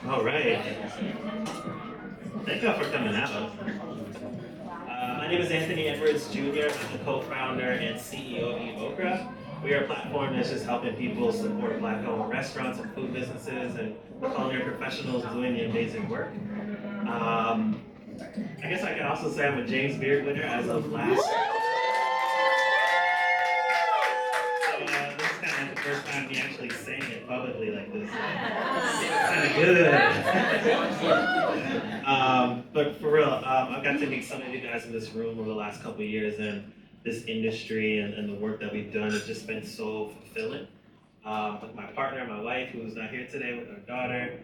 All right. Thank y'all for coming out. My name is Anthony Edwards Jr. I'm the co-founder and CEO of EatOkra. We are a platform that's just helping people support Black-owned restaurants and food businesses and culinary professionals doing the amazing work. I guess I can also say I'm a James Beard winner as of last year. So this is kind of like the first time me actually saying it publicly like this. Kind of good. But for real, I've got to meet some of you guys in this room over the last couple of years, and this industry and the work that we've done has just been so fulfilling. With my partner, my wife, who's not here today, with our daughter,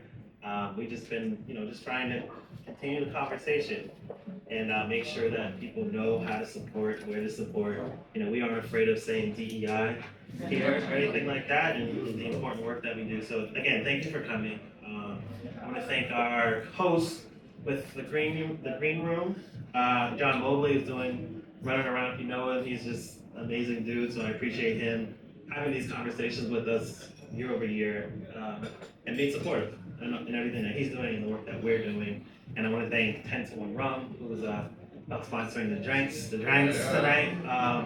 we've just been, just trying to continue the conversation and make sure that people know how to support, where to support. We aren't afraid of saying DEI here or anything like that, and the important work that we do. So again, thank you for coming. I want to thank our host with the green room. John Mobley is running around. If you know him, he's just an amazing dude. So I appreciate him having these conversations with us year over year and being supportive in everything that he's doing and the work that we're doing. And I want to thank 10 to 1 Rum, who's sponsoring the drinks tonight.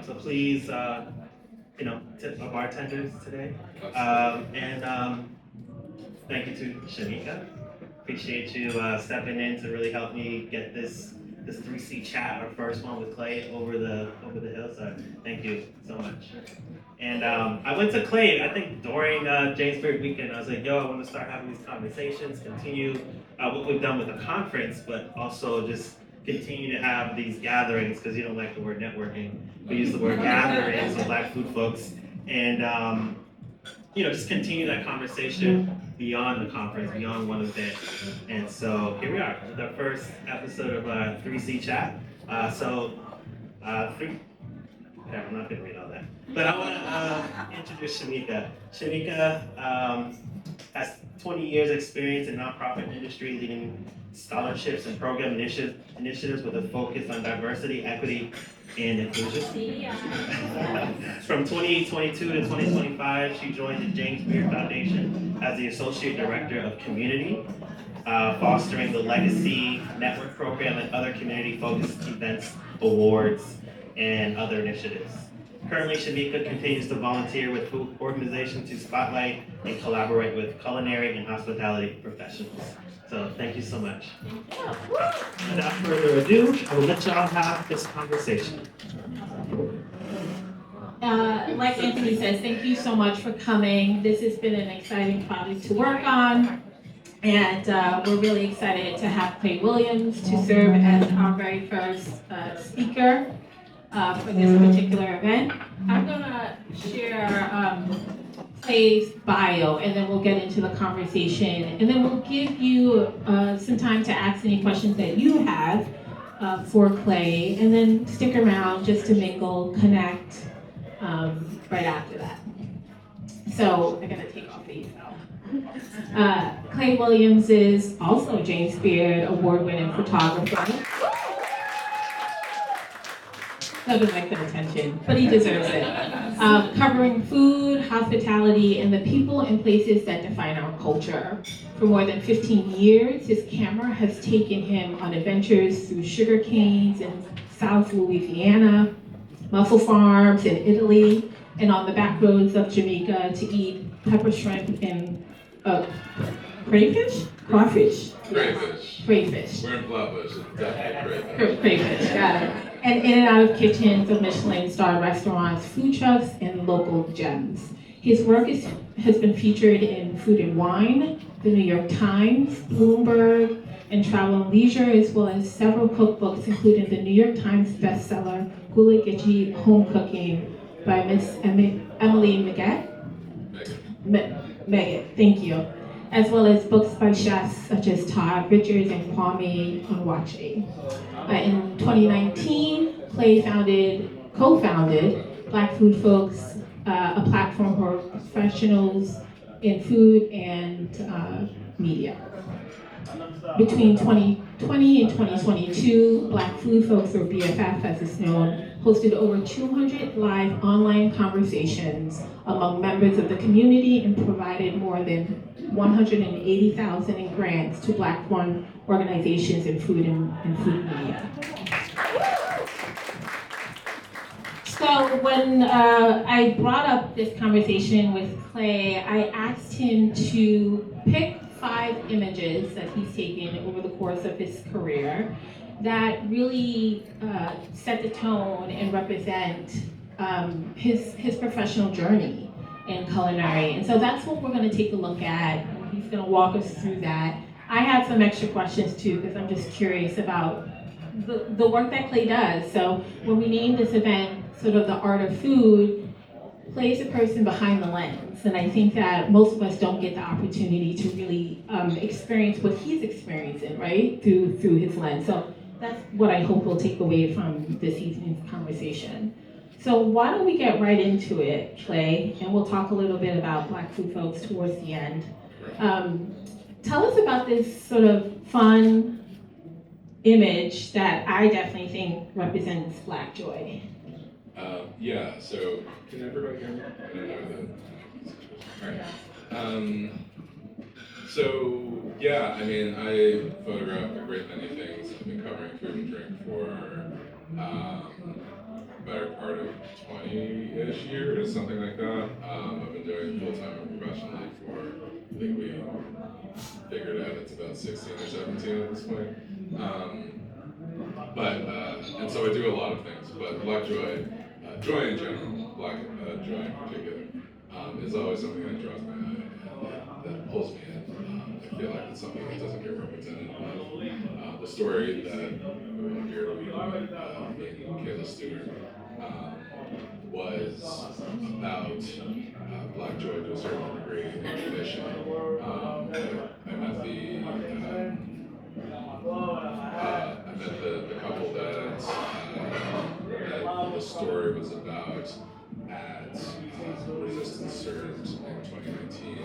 So please, tip our bartenders today. And thank you to Shamika. Appreciate you stepping in to really help me get this 3C chat, our first one with Clay, over the hill. So thank you so much. And I went to Clay, I think during James Beard weekend. I was like, I want to start having these conversations, continue what we've done with the conference, but also just continue to have these gatherings, because you don't like the word networking. We use the word gatherings with Black food folks. And just continue that conversation beyond the conference, beyond one event. And so here we are, the first episode of 3C Chat. I'm not gonna read all that. But I wanna introduce Shamika. Shamika has 20 years experience in nonprofit industry, leading scholarships and program initiatives with a focus on diversity, equity, and inclusion. From 2022 to 2025, she joined the James Beard Foundation as the Associate Director of Community, fostering the Legacy Network Program and other community-focused events, awards, and other initiatives. Currently, Shamika continues to volunteer with food organizations to spotlight and collaborate with culinary and hospitality professionals. So thank you so much. Without further ado, I will let y'all have this conversation. Like Anthony says, thank you so much for coming. This has been an exciting project to work on. And we're really excited to have Clay Williams to serve as our very first speaker for this particular event. I'm gonna share Clay's bio, and then we'll get into the conversation, and then we'll give you some time to ask any questions that you have for Clay, and then stick around just to mingle, connect right after that. So I'm gonna take off these now. Clay Williams is also a James Beard award-winning photographer. Doesn't like the attention, but he deserves it. Covering food, hospitality, and the people and places that define our culture. For more than 15 years, his camera has taken him on adventures through sugar canes in South Louisiana, mussel farms in Italy, and on the back roads of Jamaica to eat pepper shrimp and crayfish? Crawfish. Crayfish. We're in Flatbush, it's definitely Crayfish, got it. And in and out of kitchens of Michelin-starred restaurants, food trucks, and local gems. His work has been featured in Food and Wine, the New York Times, Bloomberg, and Travel and Leisure, as well as several cookbooks, including the New York Times bestseller, Gullah Geechee Home Cooking by Miss Emily Meggett. Meggett, thank you. As well as books by chefs such as Todd Richards and Kwame Onwuachi. In 2019, Clay co-founded Black Food Folks, a platform for professionals in food and media. Between 2020 and 2022, Black Food Folks, or BFF as it's known, hosted over 200 live online conversations among members of the community, and provided more than 180,000 in grants to Black-run organizations in food and food media. So when I brought up this conversation with Clay, I asked him to pick 5 images that he's taken over the course of his career that really set the tone and represent his professional journey in culinary. And so that's what we're going to take a look at. He's going to walk us through that. I have some extra questions too, because I'm just curious about the work that Clay does. So when we named this event sort of the art of food, Clay's a person behind the lens. And I think that most of us don't get the opportunity to really experience what he's experiencing, right? Through his lens. So that's what I hope we'll take away from this evening's conversation. So why don't we get right into it, Clay, and we'll talk a little bit about Black food folks towards the end. Tell us about this sort of fun image that I definitely think represents Black joy. Yeah, so can everybody hear me? I don't know that. All right. So yeah, I mean, I photograph a great many things. I've been covering food and drink for better part of 20-ish years, something like that. I've been doing it full-time and professionally for, I think we figured out it's about 16 or 17 at this point. And so I do a lot of things, but Black joy, joy in general, Black joy in particular, is always something that draws my eye and that pulls me in. I feel like it's something that doesn't get represented enough. The story that we want here to be Kayla Stewart was about Black joy to a certain degree in tradition. I met the couple that the story was about at Resistance Served in 2019,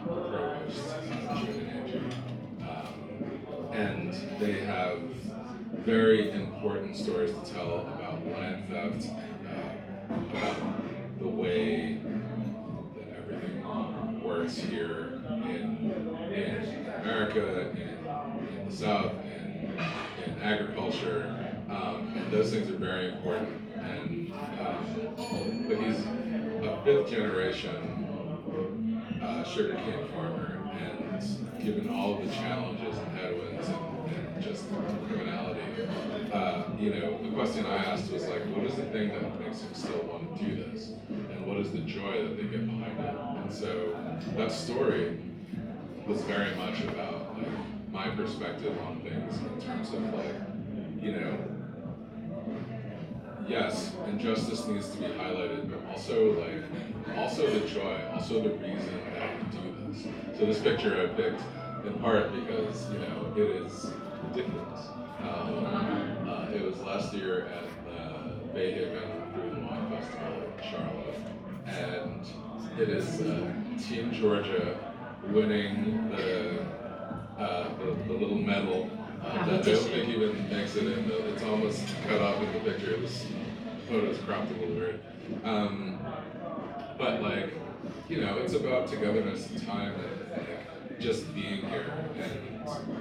Provost June and Andrew. And they have very important stories to tell about land theft and about the way that everything works here in America, in the South, in agriculture, and those things are very important. And but he's a 5th generation sugarcane farmer, and given all of the challenges and headwinds and just criminality, the question I asked was like, what is the thing that makes him still want to do this, and what is the joy that they get behind it? And so that story was very much about like my perspective on things in terms of like, yes, injustice needs to be highlighted, but also the joy, also the reason that we do this. So this picture I picked in part because it is ridiculous. It was last year at the Bay Haven Food and Wine Festival in Charlotte, and it is Team Georgia winning the little medal that I don't think even makes it in. It's almost cut off in the picture. This photo's cropped a little weird. But it's about togetherness and time and just being here.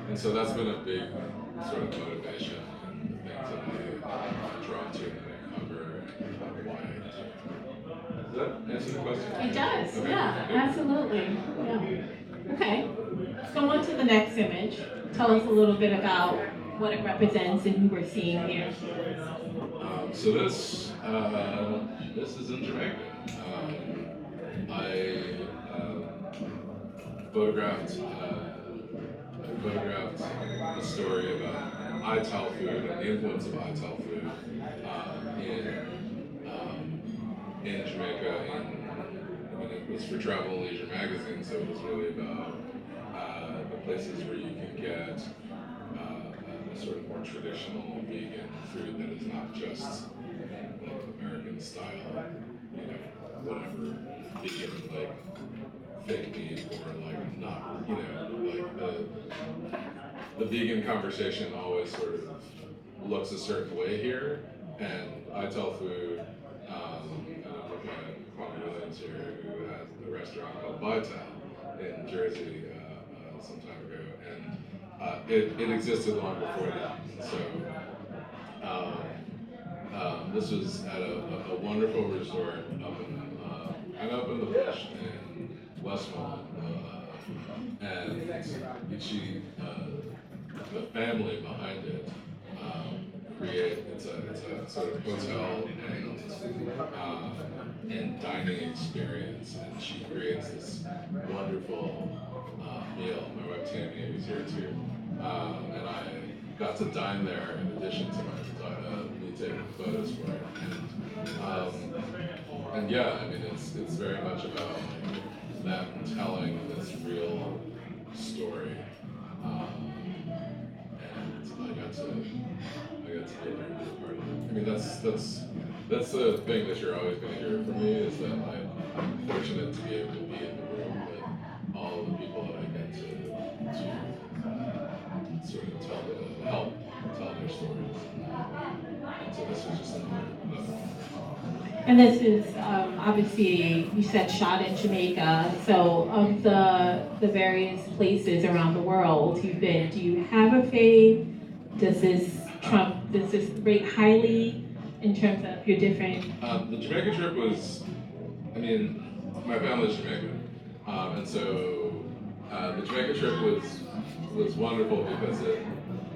And so that's been a big sort of motivation in the things that I draw to and that I cover and why I do. Does that answer the question? It does, Okay. yeah, absolutely. Yeah. Okay, let's go on to the next image. Tell us a little bit about what it represents and who we're seeing here. So this is in Jamaica. I photographed a story about ITAL food and the influence of ITAL food in Jamaica. And it was for Travel and Leisure magazine, so it was really about the places where you can get a sort of more traditional vegan food that is not just like American style, whatever vegan like fake meat or like not, like the vegan conversation always sort of looks a certain way here, and I tell food, and I'm looking at Kwame Williams here, who has a restaurant called Vital in Jersey some time ago, and it existed long before that. So this was at a wonderful resort up in the bush in Westmont, and the family behind it create it's a sort of hotel and dining experience, and she creates this wonderful meal. My wife Tammy was here too, and I got to dine there in addition to me taking photos for it. And yeah, I mean it's very much about them telling this real story, and I got to be there and be a part of it. I mean that's the thing that you're always going to hear from me, is that I'm fortunate to be able to be in the room with all the people that I get to sort of help tell their stories. And so this was just another. And this is obviously, you said shot in Jamaica. So of the various places around the world you've been, do you have a fave? Does this rate highly in terms of your different? The Jamaica trip was, I mean, my family's Jamaican, and so the Jamaica trip was wonderful because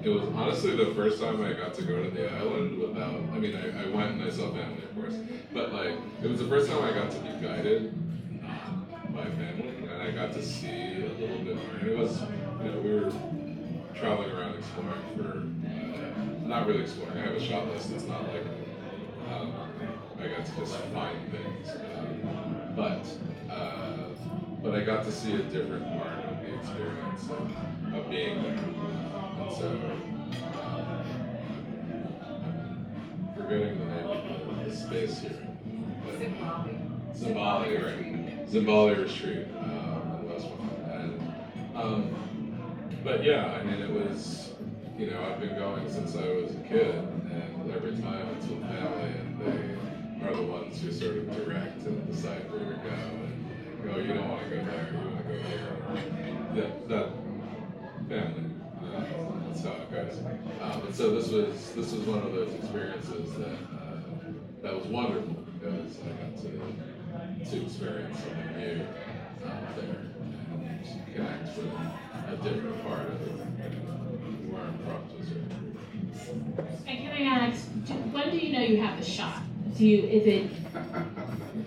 it was honestly the first time I got to go to the island without, I mean, I went and I saw family, of course, but like, it was the first time I got to be guided by family, and I got to see a little bit more, and it was, you know, we were traveling around exploring for, not really exploring, I have a shot list, it's not like, I got to just find things, but I got to see a different part of the experience of being there. And so, I'm forgetting the name of the space here. Zimbali, right? Zimbali Retreat in Westmont. And, but yeah, I mean, it was, you know, I've been going since I was a kid, and every time it's with family, and they are the ones who sort of direct and decide where to go, and go, you don't want to go there, you want to go here. That family. That's how it goes. And so this was one of those experiences that was wonderful, because I got to experience something new there and connect with a different part of where I'm from to a certain degree. And can I ask, when do you know you have the shot? Did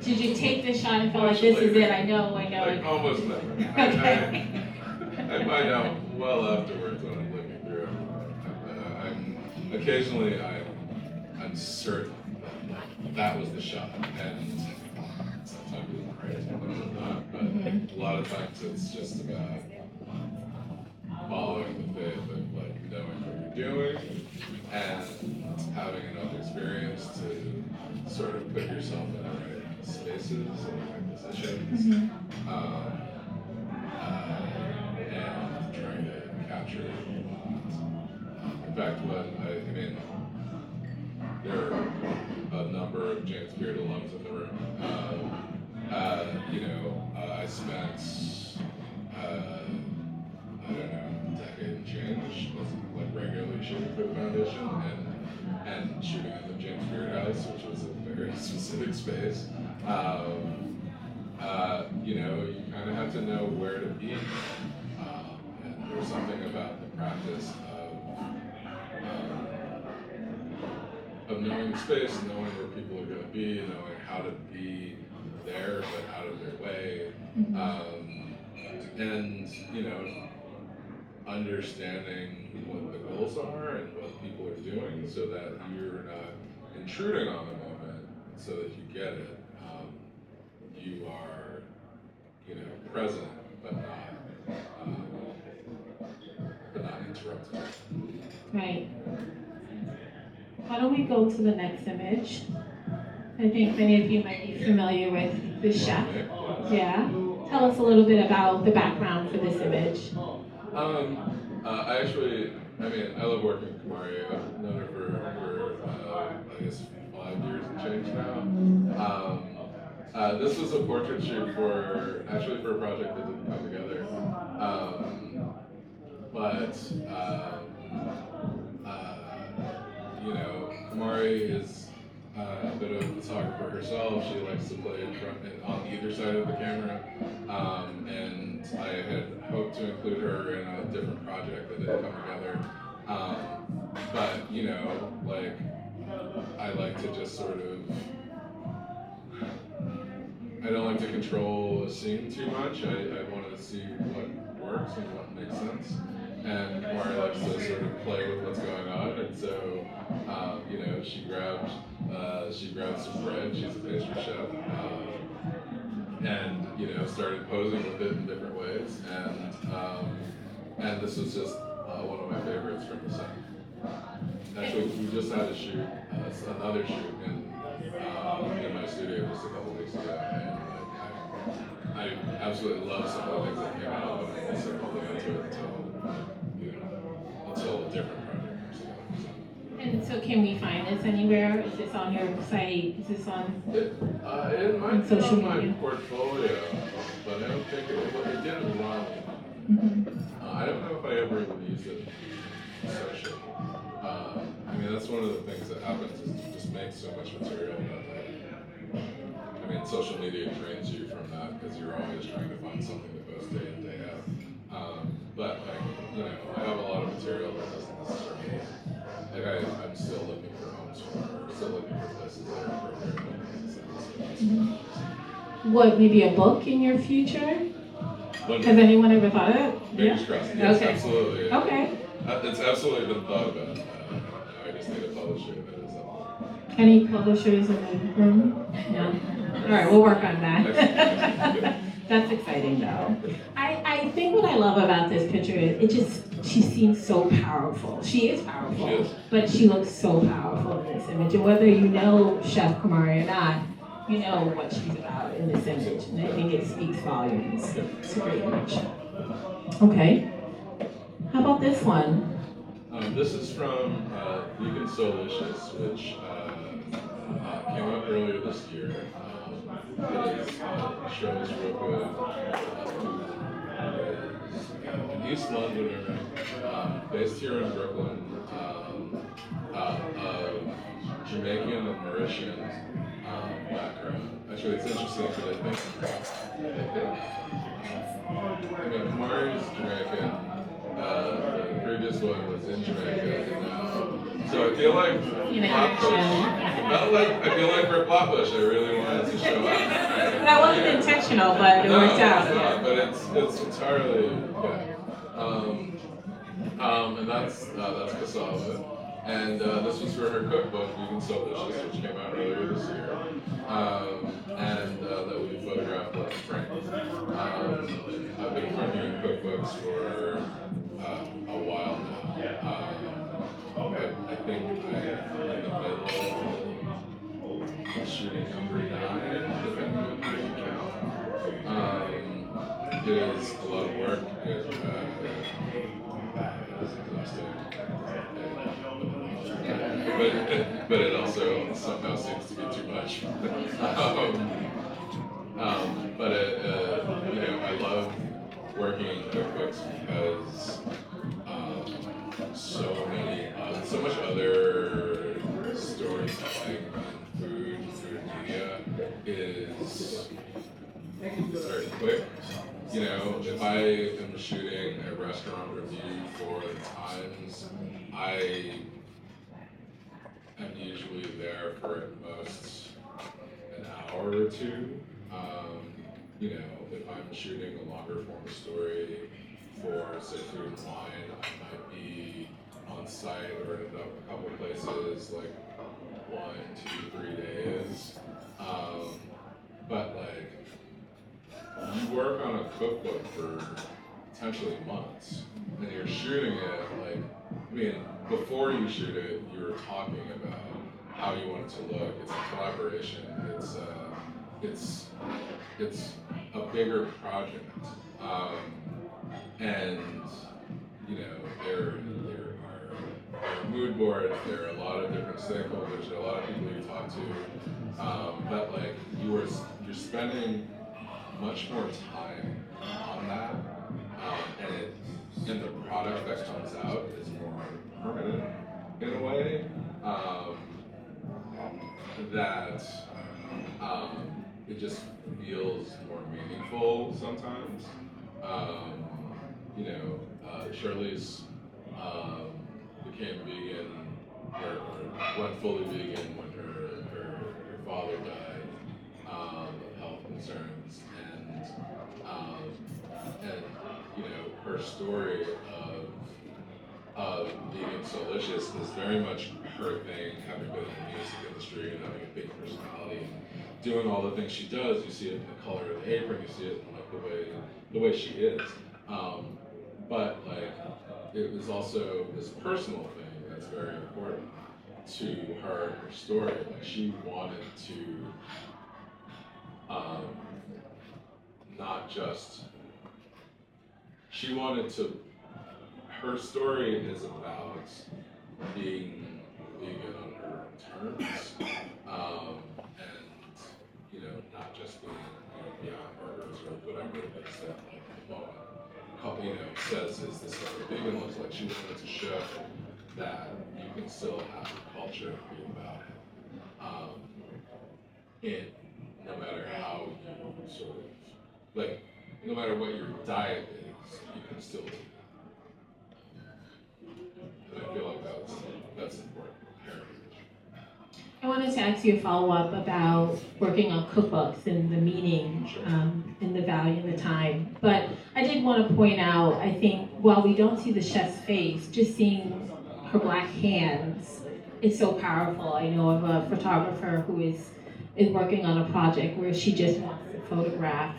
you take the shot and feel like this is it? I know. Like almost never. Okay. I find out well afterwards when I'm looking through it. Occasionally I'm certain that was the shot, and sometimes it's right, sometimes it's not. But a lot of times it's just about following the faith of like knowing what you're doing and having enough experience to sort of put yourself in the right spaces and the right positions. And trying to capture it. In fact, I mean, there are a number of James Beard alums in the room. You know, I spent, I don't know, a decade and change, like regularly shooting for the foundation and shooting at the James Beard House, which was a very specific space. You know, you kind of have to know where to be. And there's something about the practice of knowing the space, knowing where people are going to be, knowing how to be there but out of their way, and you know, understanding what the goals are and what people are doing, so that you're not intruding on the moment, so that you get it. You are, you know, present but not interrupted. Right. Why don't we go to the next image? I think many of you might be familiar with this chef. Yeah. Tell us a little bit about the background for this image. I love working with Kamari. I've known her for I guess 5 years and change now. This was a portrait shoot actually for a project that didn't come together. But Kamari is a bit of a photographer herself. She likes to play in front and on either side of the camera. And I had hoped to include her in a different project that didn't come together. But I like to just sort of, I don't like to control a scene too much. I wanted to see what works and what makes sense. And Kamari likes to sort of play with what's going on. And so, she grabbed some bread. She's a pastry chef. And started posing with it in different ways. And this was just one of my favorites from the set. Actually, we just had a shoot, another shoot in my studio just a couple weeks ago, and I absolutely love some of the things that came out, but I'm also holding on to it until a different project comes together. And so can we find this anywhere? Is this on your site? Is this on It might be social on my media? portfolio, but I don't think it didn't run. I don't know if I ever even used it socially. That's one of the things that happens is you just make so much material that social media trains you from that because you're always trying to find something to post day in, day out. But I have a lot of material that doesn't necessarily, I'm still looking for homes for her, still looking for places that are appropriate. What, maybe a book in your future? Has anyone ever thought of it? Fingers crossed. Yes, okay. Absolutely. Okay. It's absolutely been thought about. I just need a publisher that is up. Any publishers in the room? No. All right, we'll work on that. That's exciting, though. I think what I love about this picture is she seems so powerful. She is powerful, She is. but she looks so powerful in this image. And whether you know Chef Kamari or not, you know what she's about in this image. And I think it speaks volumes. It's a great image. Okay. How about this one? This is from Vegan Solicious, which came out earlier this year. It shows real good. In East Londoner, based here in Brooklyn, Jamaican and Mauritian background. Actually, it's interesting because Kamari's Jamaican. The previous one was in Jamaica. So I feel like for Flatbush, I really wanted to show up. That wasn't intentional, but it worked out. It's not, but it's entirely good. And that's cassava. And this was for her cookbook, Vegan Solicious, which came out earlier this year. And that we photographed last spring. I've been reviewing cookbooks for a while now. I think I'm in the middle of shooting number 9, depending on how you count. It is a lot of work. It is exhausting. But it also somehow seems to be too much. But I love working in cookbooks because so much other storytelling in food media is very quick. If I am shooting a restaurant review for the Times, I am usually there for at most an hour or two. If I'm shooting a longer form story for, say, Food and Wine, I might be on site or in a couple places, like 1, 2, 3 days. But you work on a cookbook for potentially months, and you're shooting it before you shoot it, you're talking about how you want it to look. It's a collaboration. It's a bigger project, and there are are mood boards, there are a lot of different stakeholders, there are a lot of people you talk to, but like you're spending much more time on that, and the product that comes out is more permanent in a way, that it just feels more meaningful sometimes. Um, Shirley's um, became vegan or went fully vegan when her father died, of health concerns, um, and her story of being Solicious is very much her thing, having been in the music industry and having a big personality and doing all the things she does. You see it in the color of the apron, you see it in like the way she is. But like it was also this personal thing that's very important to her and her story. Like she wanted to not just she wanted to her story is about being vegan on her own terms, and not just being beyond burgers or whatever it is that like the moment says is this what vegan looks like. She wanted to show that you can still have a culture and be about it, and no matter how you sort of like, no matter what your diet is, you can still do that. And I feel like that's important. Heritage. I wanted to ask you a follow-up about working on cookbooks and the meaning and the value and the time. But I did want to point out, I think, while we don't see the chef's face, just seeing her black hands is so powerful. I know of a photographer who is working on a project where she just wants to photograph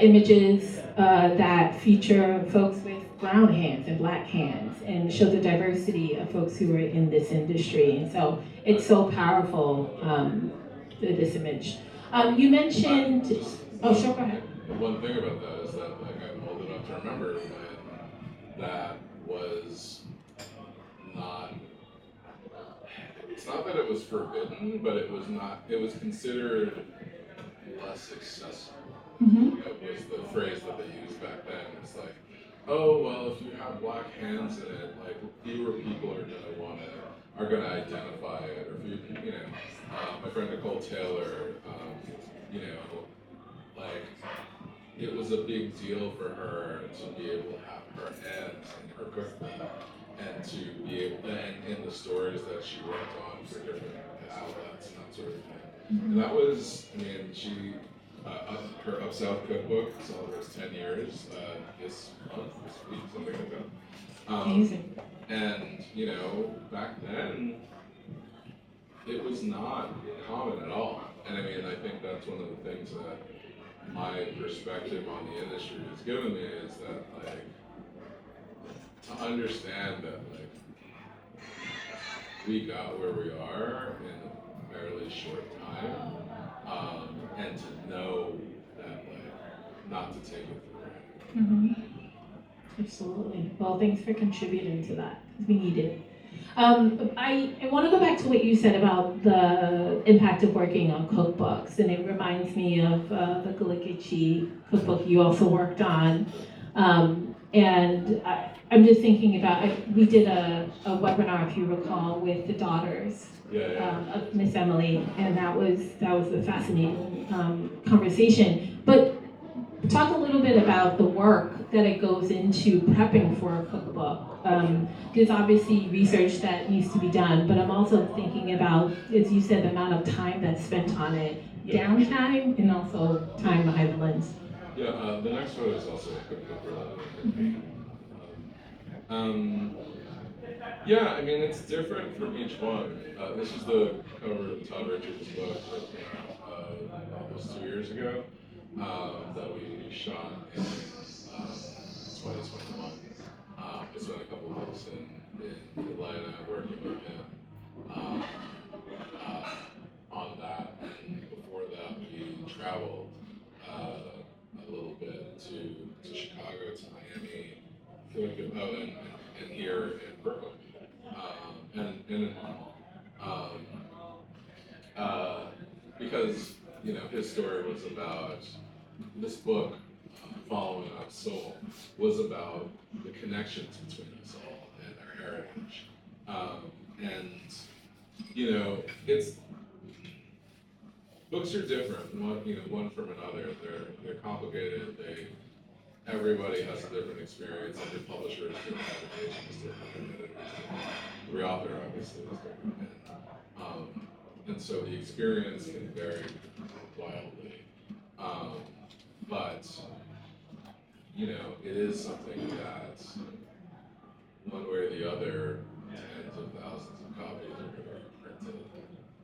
images that feature folks with brown hands and black hands and show the diversity of folks who are in this industry. And so it's so powerful, this image. You mentioned, oh sure, go ahead. One thing about that is that like I'm old enough to remember when that was not, it's not that it was forbidden, but it was considered less accessible. Mm-hmm. That was the phrase that they used back then. It's like, oh well, if you have black hands in it, like fewer people are gonna identify it, or fewer people, my friend Nicole Taylor, like it was a big deal for her to be able to have her hands in her cookbook, and to be able, and in the stories that she worked on for different outlets and that sort of thing. And that was, I mean, her Up South cookbook celebrates 10 years this week, something like that. Amazing. And, back then, it was not common at all. And I mean, I think that's one of the things that my perspective on the industry has given me is that, like, to understand that, like, we got where we are in a fairly short time, and to know that, like, not to take it for granted. Mm-hmm. Absolutely. Well, thanks for contributing to that, because we need it. I want to go back to what you said about the impact of working on cookbooks, and it reminds me of the Galikichi cookbook you also worked on. And I'm just thinking about, we did a webinar, if you recall, with the daughters of Miss Emily, and that was a fascinating conversation. But talk a little bit about the work that it goes into prepping for a cookbook. There's obviously research that needs to be done, but I'm also thinking about, as you said, the amount of time that's spent on it, downtime, and also time behind the lens. Yeah, the next one is also a cookbook related. Yeah, I mean, it's different from each one. This is the cover of Todd Richards' book that came out almost 2 years ago, that we shot in 2021. I spent a couple of weeks in Atlanta working with him on that, and before that we traveled a little bit to Chicago, to Miami, and here in about this book, Following Up Soul, was about the connections between us all and our heritage. And you know, it's books are different, one from another. They're complicated. Everybody has a different experience. Every publisher is different, every agent is different, every editor is different. Every author obviously is different. And so the experience can vary wildly. But you know, it is something that one way or the other, tens of thousands of copies are going to be printed,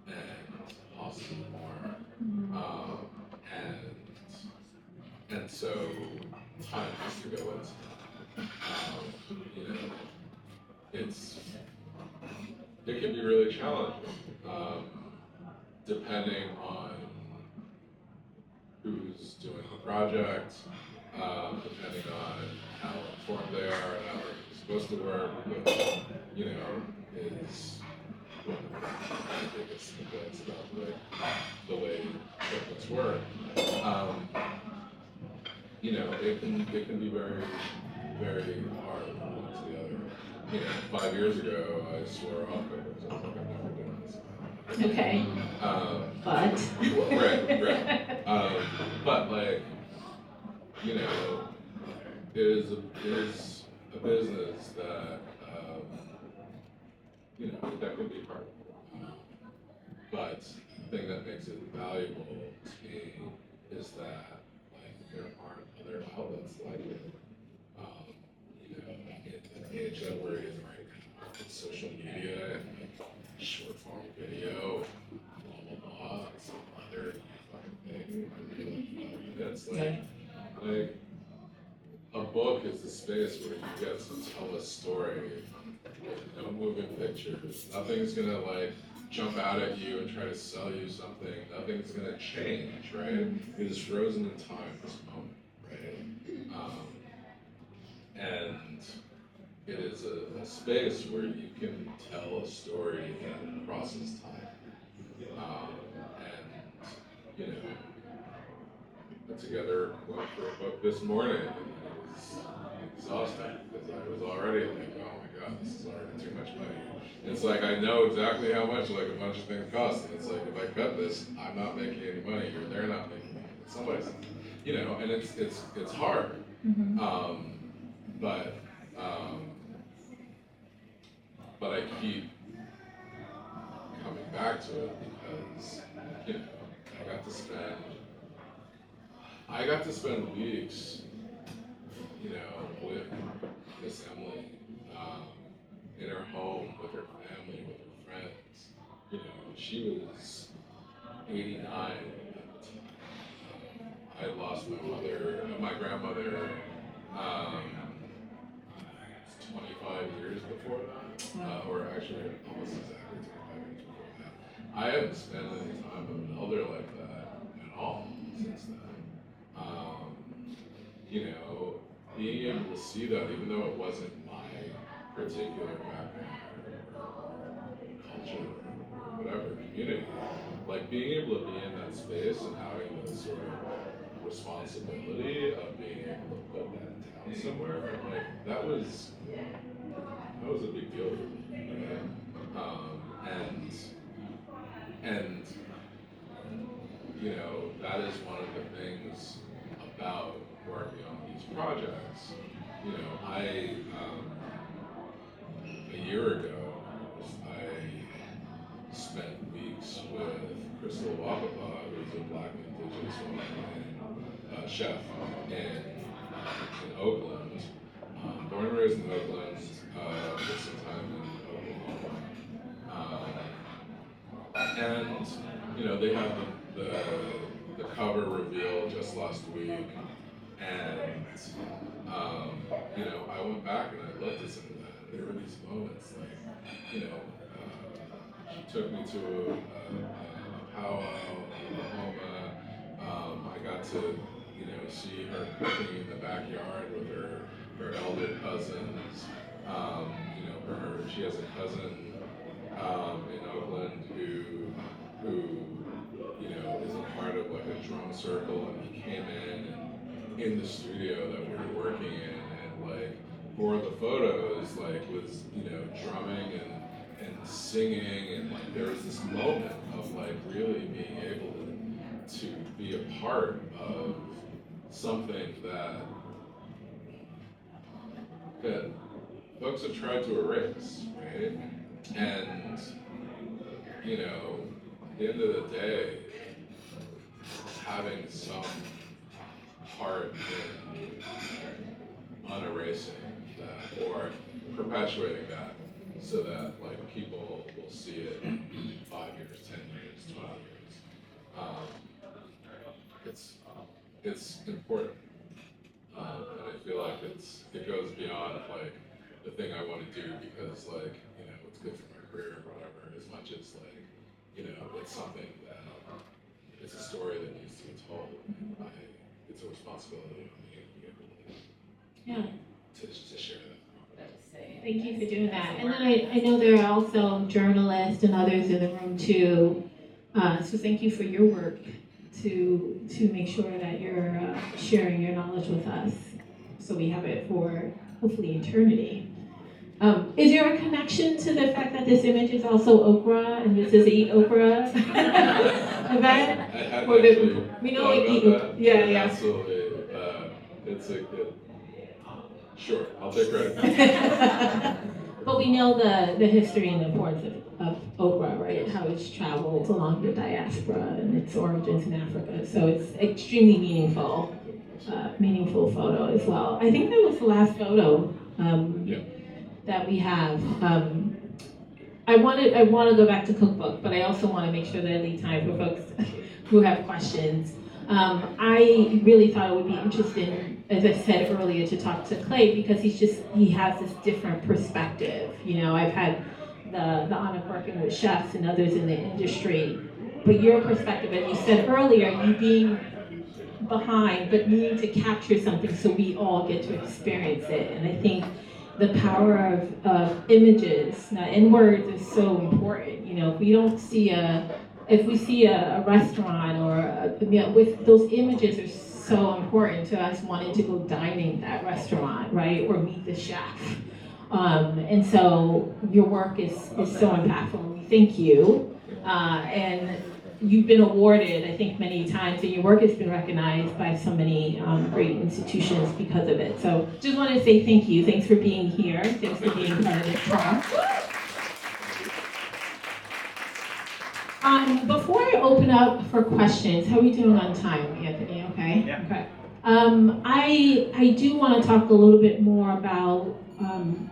and possibly more. And so time has to go into that. You know, it can be really challenging, depending on who's doing the project, depending on how informed they are and how it's supposed to work, which, you know, is one of the biggest complaints about the way books work. You know, it can be very, very hard from one to the other. You know, 5 years ago, I swore off covers. I was like, I'm never doing this. Okay. But. Right. But like, you know, it is a business that, you know, that can be hard. But the thing that makes it valuable to me is that, like, there aren't other outlets like it. You know, in the age that we're in right now, with social media and short form video, blah blah blah, and some other fucking thing. That's like a book is a space where you get to tell a story with no moving pictures. Nothing's gonna like jump out at you and try to sell you something. Nothing's gonna change, right? It is frozen in time, this moment, right? And it is a space where you can tell a story that crosses time. And, you know, put together one for a book this morning, and it was exhausting because I was already like, oh my god, this is already too much money. And it's like I know exactly how much like a bunch of things cost, and it's like if I cut this, I'm not making any money, or they're not making any money. Somebody's, you know, and it's hard. Mm-hmm. But I keep coming back to it because, you know, I got to spend weeks, you know, with Miss Emily, in her home, with her family, with her friends. You know, she was 89 at the time. I had lost my grandmother, 25 years before that, or actually almost exactly 25 years before that. I haven't spent any time with an elder like that at all since then. You know, being able to see that, even though it wasn't my particular background or culture or whatever community, like being able to be in that space and having the sort of responsibility of being able to put that down somewhere, like that was a big deal for me, right? And you know, that is one of the things about working on these projects. You know, a year ago, I spent weeks with Crystal Wakapa, who's a Black Indigenous woman and chef in Oakland. Born and raised in Oakland, with some time in Oklahoma. And, you know, they had the cover reveal just last week. And, you know, I went back and I looked at some of that. There were these moments like, you know, she took me to a powwow in Oklahoma. I got to, you know, see her cooking in the backyard with her elder cousins. You know, she has a cousin in Oakland who you know is a part of like a drum circle, and he came in the studio that we were working in, and like for the photos, like was drumming and singing, and like there was this moment of like really being able to be a part of something that folks have tried to erase, right? And at the end of the day, having some part in unerasing that or perpetuating that so that like people will see it in 5 years, 10 years, 12 years. It's important. And I feel like it goes beyond like the thing I want to do because like, it's good for my career or whatever, as much as like, it's something that it's a story that needs to be told. It's a responsibility on me to be able to share that. Thank you for doing that. And then I know there are also journalists and others in the room too. So thank you for your work to make sure that you're sharing your knowledge with us, so we have it for hopefully eternity. Is there a connection to the fact that this image is also okra and this is EatOkra event? I hadn't actually We know thought like about that. yeah. Absolutely. It's a good. Sure, I'll take credit. But we know the history and the importance of okra, right? How it's traveled along the diaspora and its origins in Africa. So it's extremely meaningful photo as well. I think that was the last photo that we have. I want to go back to cookbook, but I also want to make sure that I leave time for folks who have questions. I really thought it would be interesting, as I said earlier, to talk to Clay because he has this different perspective. I've had the honor of working with chefs and others in the industry, but your perspective, as you said earlier, you being behind, but needing to capture something so we all get to experience it. And I think the power of images and words is so important. If we see a restaurant or with those images are so important to us wanting to go dining that restaurant, right, or meet the chef. And so your work is so impactful. We thank you, and you've been awarded, I think, many times, and your work has been recognized by so many great institutions because of it. So just want to say thank you. Thanks for being here. Thanks for being part of the talk. Before I open up for questions, how are we doing on time, Anthony? Okay? Yeah. Okay. I do want to talk a little bit more about,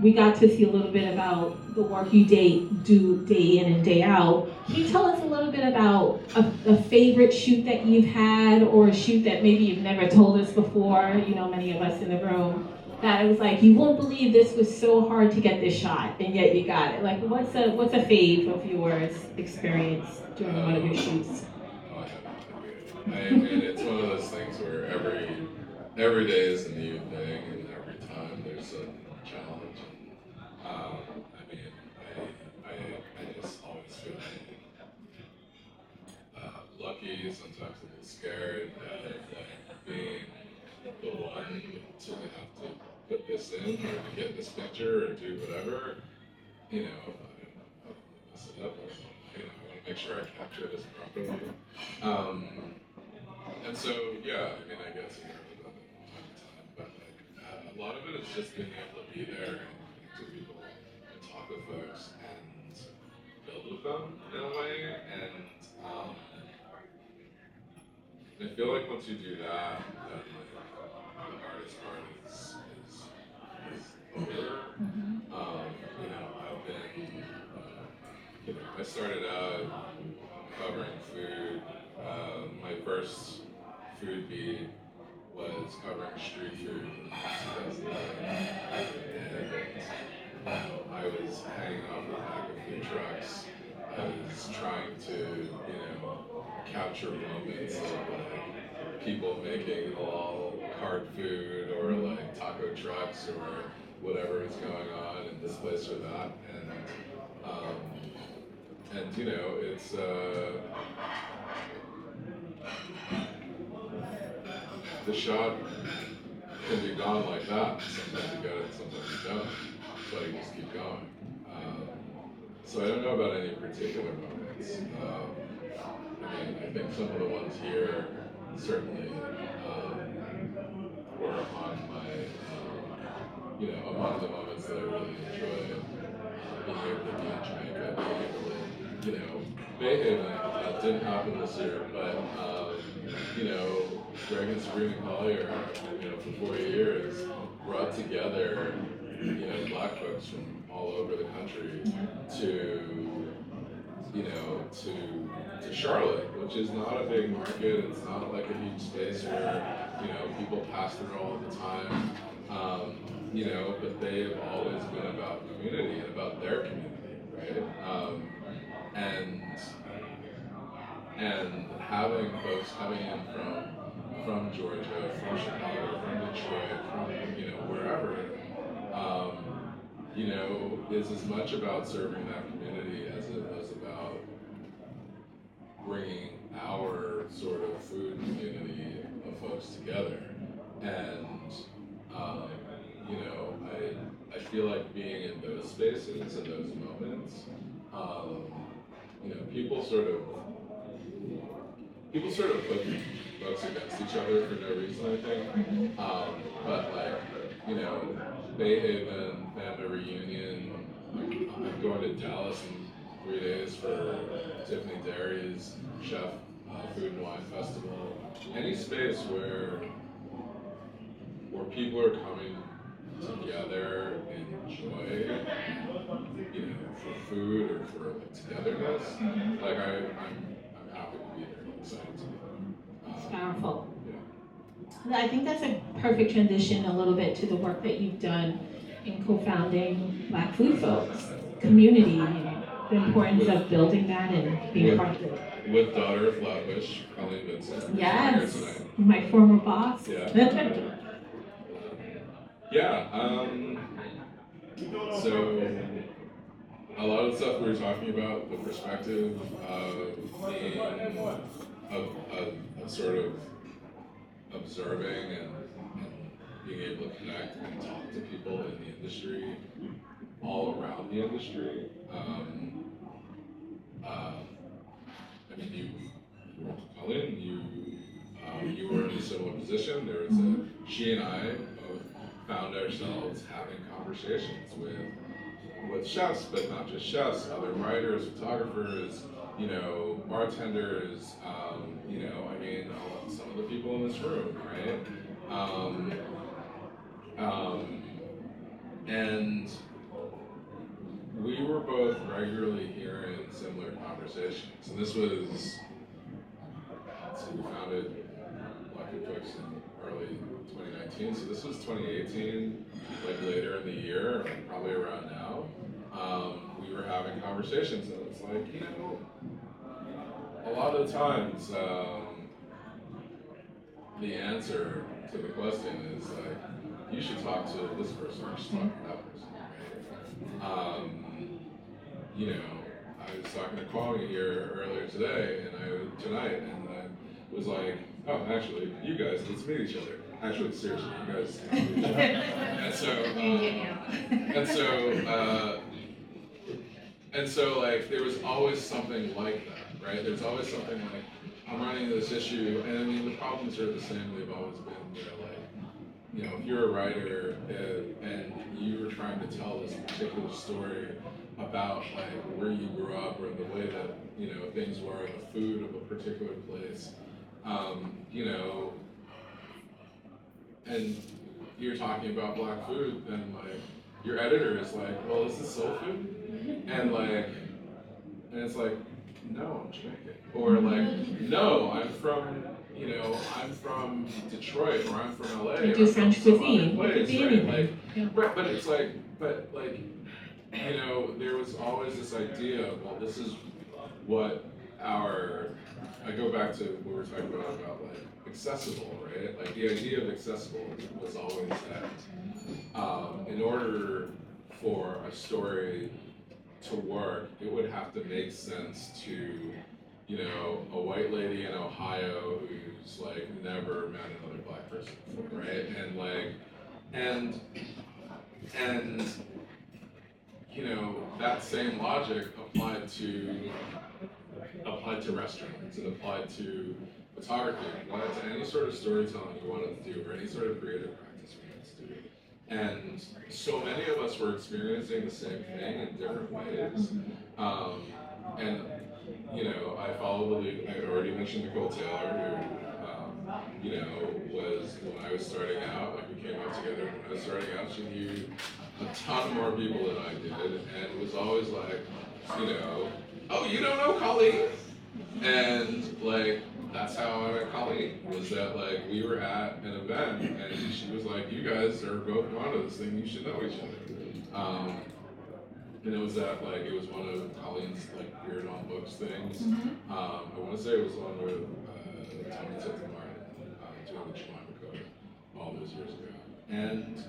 we got to see a little bit about the work you do day in and day out. Can you tell us a little bit about a favorite shoot that you've had, or a shoot that maybe you've never told us before, many of us in the room, that it was like, you won't believe this was so hard to get this shot, and yet you got it. Like, what's a fave of yours experience during one of your shoots? I mean, it's one of those things where every day is a new thing, and every time there's a challenge. And, I just always feel lucky, sometimes a little scared, like being the one to have to put this in, or to get this picture, or do whatever. If I mess it up, I want to make sure I capture this properly. And so, yeah, I guess you heard about it from time to time, but like, a lot of it is just being able to be there and connect to people and talk with folks and build with them in a way. And I feel like once you do that, then like, the hardest part is over. I've been, I started out covering food. My first food beat was covering street food in 2009. And I was hanging off the back of food trucks. I was trying to, capture moments of like people making all hard food, or like taco trucks, or whatever is going on in this place or that. And it's the shot can be gone like that. Sometimes you get it, sometimes you don't. But you just keep going. So I don't know about any particular moments. I mean, I think some of the ones here certainly were on my, among the moments that I really enjoyed. Being able to be in Jamaica, being able to, Bay Haven didn't happen this year, but Greg and Sabrina Collier, for 4 years, brought together, Black folks from all over the country to, to Charlotte, which is not a big market. It's not like a huge space where, people pass through all the time. But they have always been about community and about their community, right? And having folks coming in from Georgia, from Chicago, from Detroit, from wherever, is as much about serving that community as it was about bringing our sort of food community of folks together. And I feel like being in those spaces and those moments, people sort of put folks against each other for no reason, I think. But Bay Haven family reunion. I'm going to Dallas in 3 days for Tiffany Derry's Chef Food and Wine Festival. Any space where people are coming together in joy, for food or for togetherness. I'm happy to be there. I'm excited to be there. It's powerful. Yeah. I think that's a perfect transition a little bit to the work that you've done in co-founding Black Food Folks community, and the importance of building that and being part of it. With daughter of Flatbush, Colleen Vincent. Yes, my former boss. Yeah. Yeah. So a lot of the stuff we were talking about, the perspective of being of sort of observing and being able to connect and talk to people in the industry, all around the industry. I mean, Colleen, you were in a similar position. There was she and I both found ourselves having conversations with chefs, but not just chefs, other writers, photographers, bartenders, some of the people in this room, right? And we were both regularly hearing similar conversations. And this was, we founded Black Food Folks in early 2019, so this was 2018, like later in the year, probably around now. We were having conversations, and it's like, a lot of the times, the answer to the question is like, you should talk to this person, you should talk to that person, right? I was talking to Kwame here earlier today, tonight, and I was like, oh, actually, you guys, let's meet each other. Actually, seriously, you guys meet each other. And so, like, there was always something like that, right? There's always something like, I'm running into this issue, and I mean, the problems are the same they've always been, if you're a writer and you were trying to tell this particular story about like where you grew up or the way that things were, the food of a particular place, and you're talking about Black food, then like your editor is like, well, is this soul food? And it's like, no, I'm Jamaican, or like, no, I'm from Detroit, or I'm from LA. You do French cuisine. Place, right? Right, but it's like, there was always this idea of, well, this is what I go back to what we were talking about like accessible, right? Like the idea of accessible was always that in order for a story to work, it would have to make sense to a white lady in Ohio who's like never met another Black person. person before, right? And like, and you know, that same logic applied to restaurants, it applied to photography, it applied to any sort of storytelling you wanted to do, or any sort of creative practice you wanted to do. And so many of us were experiencing the same thing in different ways. And you know, I follow the lead. I already mentioned Nicole Taylor, who you know, was when I was starting out. Like we came out together when I was starting out. She knew a ton more people than I did, and it was always like, you know, oh, you don't know Colleen? And like that's how I met Colleen. Was that like we were at an event, and she was like, you guys are both onto this thing. You should know each other. And it was that like it was one of Colleen's like weird on books things. I want to say it was one with Tony Tippett Martin doing the Jemima Code all those years ago. And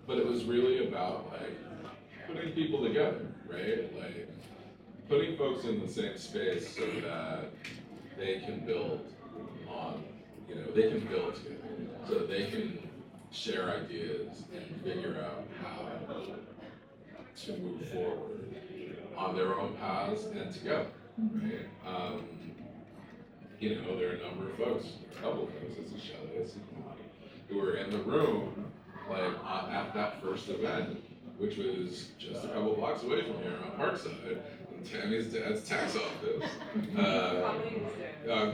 but it was really about like putting people together, right? Like putting folks in the same space so that they can build on, you know, they can build together, so that they can share ideas and figure out how to move forward on their own paths and together, right? You know, there are a number of folks, a couple of folks, it's a Shelley, it's a Kamani, who were in the room, like at that first event, which was just a couple blocks away from here on Parkside, in Tammy's dad's tax office. Sorry,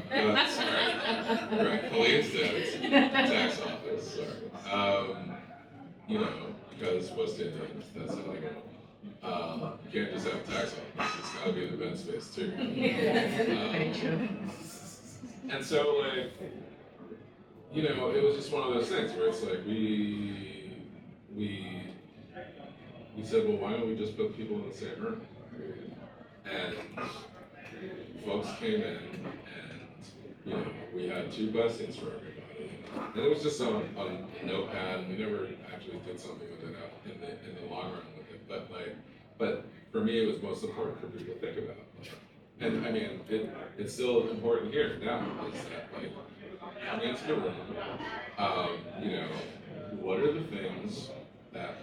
right, Colleen's dad's tax office, sorry. You know, because West Indians, that's how they go. You can't just have a tax office, it's gotta be an event space too. And so like, you know, it was just one of those things where it's like we said, well, why don't we just put people in the same room? And folks came in and, you know, we had 2 blessings for everybody. And it was just on a notepad, and we never actually did something with it in the long run with it. But for me, it was most important for people to think about. And I mean, it's still important here now, is that like, coming into the room, you know, what are the things that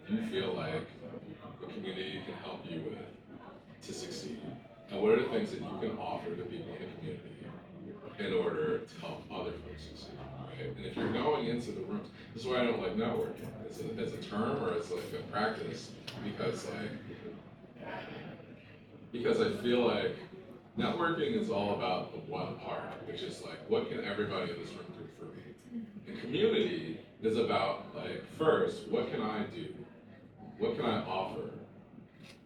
you feel like the community can help you with to succeed? And what are the things that you can offer to people in the community in order to help other folks succeed, right? And if you're going into the rooms, this is why I don't like networking as a term or as like a practice, because I feel like networking is all about the one part, which is like, what can everybody in this room do for me? And community is about like, first, what can I do? What can I offer?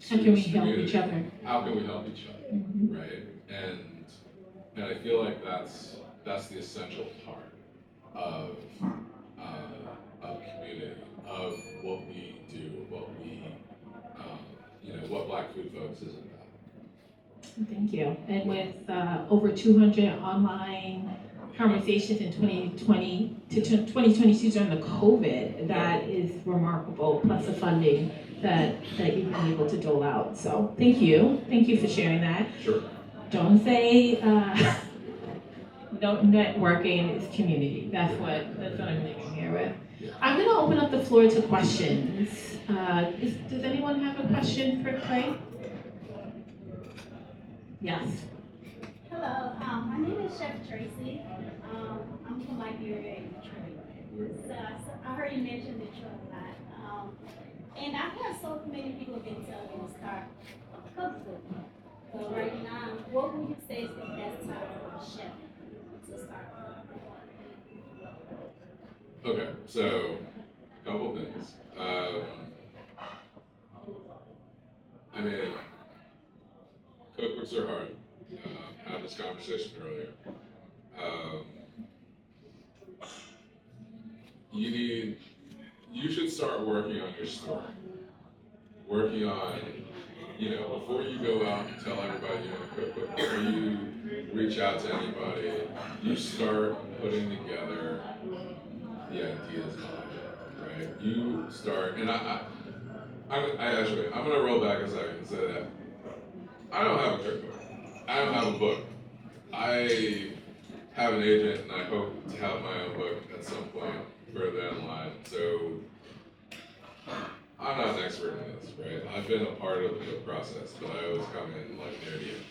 How can we help each other? How can we help each other, right? And I feel like that's the essential part of community, of what we do, what we, you know, what Black Food Folks is about. Thank you. And with over 200 online conversations in 2020 to 2022 during the COVID, that is remarkable, plus the funding that you've been able to dole out. So thank you for sharing that. Sure. Don't say no, networking is community. That's what I'm leaving here with. I'm going to open up the floor to questions. Does anyone have a question for Clay? Yes. Hello, my name is Chef Tracy. I'm from Liberia in Detroit. So I heard you mention Detroit a lot. And I've had so many people been telling me to start cookbook. So right now, what would you say is the best time for a chef to start? Okay, so a couple things. I mean, cookbooks are hard. I had this conversation earlier. You should start working on your story. Working on, you know, before you go out and tell everybody you want to cook, before you reach out to anybody, you start putting together the ideas behind it, right? You start, and I actually, I'm gonna roll back a second and say that I don't have a cookbook. I don't have a book. have an agent, and I hope to have my own book at some point further down the line. So I'm not an expert in this, right? I've been a part of the process, but I always come in like near the end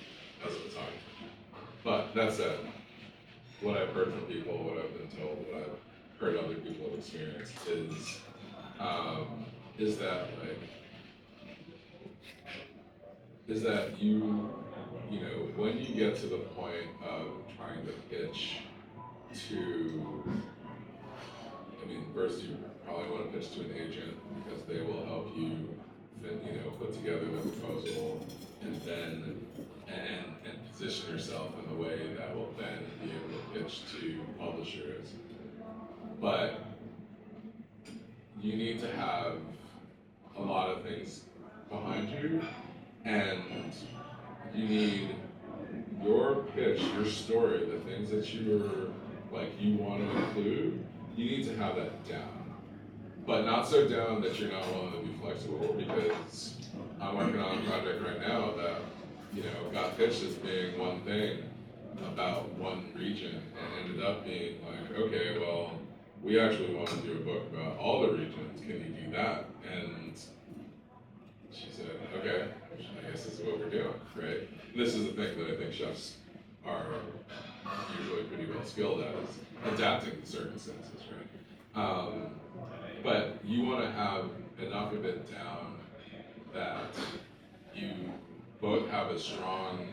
as a photographer. But that said, what I've heard from people, what I've been told, what I've heard other people have experienced is that you know, when you get to the point of trying to pitch to, I mean, first you probably want to pitch to an agent because they will help you, you know, put together the proposal and then and position yourself in a way that will then be able to pitch to publishers. But you need to have a lot of things behind you, and you need your pitch, your story, the things that you want to include, you need to have that down. But not so down that you're not willing to be flexible, because I'm working on a project right now that, you know, got pitched as being one thing about one region and ended up being like, okay, well, we actually want to do a book about all the regions. Can you do that? And she said, okay, I guess this is what we're doing, right? And this is the thing that I think chefs are usually pretty well skilled at, is adapting to circumstances, right? But you want to have enough of it down that you both have a strong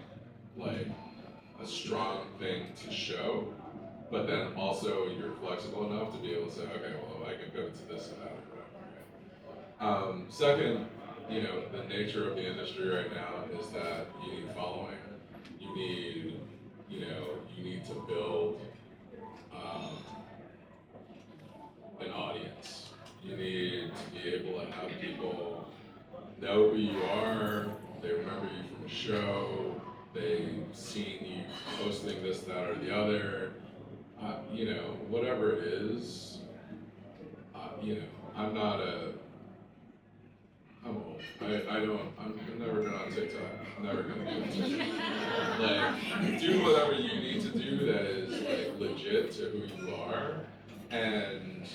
thing to show, but then also you're flexible enough to be able to say, okay, well, I can pivot to this and that or whatever, right? Second, you know, the nature of the industry right now is that you need following. You need to build an audience. You need to be able to have people know who you are, they remember you from a show, they've seen you posting this, that, or the other. You know, whatever it is, you know, I'm old. I'm never gonna on TikTok. I'm never gonna do it. Like, do whatever you need to do that is like legit to who you are, and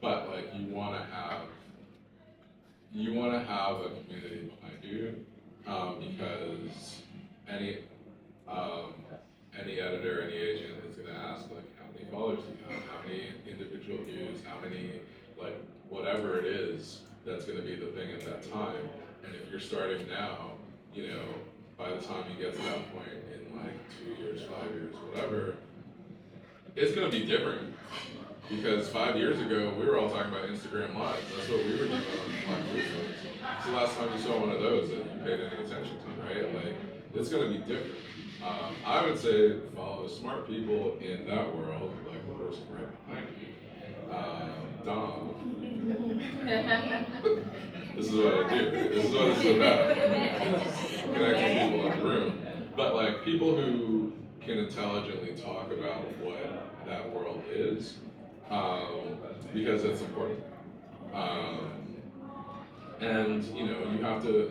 but like you wanna have a community behind you, because any editor, any agent is gonna ask like, how many followers do you have? How many individual views? How many, like, whatever it is that's gonna be the thing at that time. And if you're starting now, you know, by the time you get to that point in like 2 years, 5 years, whatever, it's gonna be different. Because 5 years ago, we were all talking about Instagram Live. That's what we were doing on Live Videos. It's the last time you saw one of those that you paid any attention to, right? Like, it's gonna be different. I would say follow smart people in that world, like the person right behind you. Dom. This is what I do. This is what it's about. Connecting people in the room. But like people who can intelligently talk about what that world is, because it's important. And you know, you have to,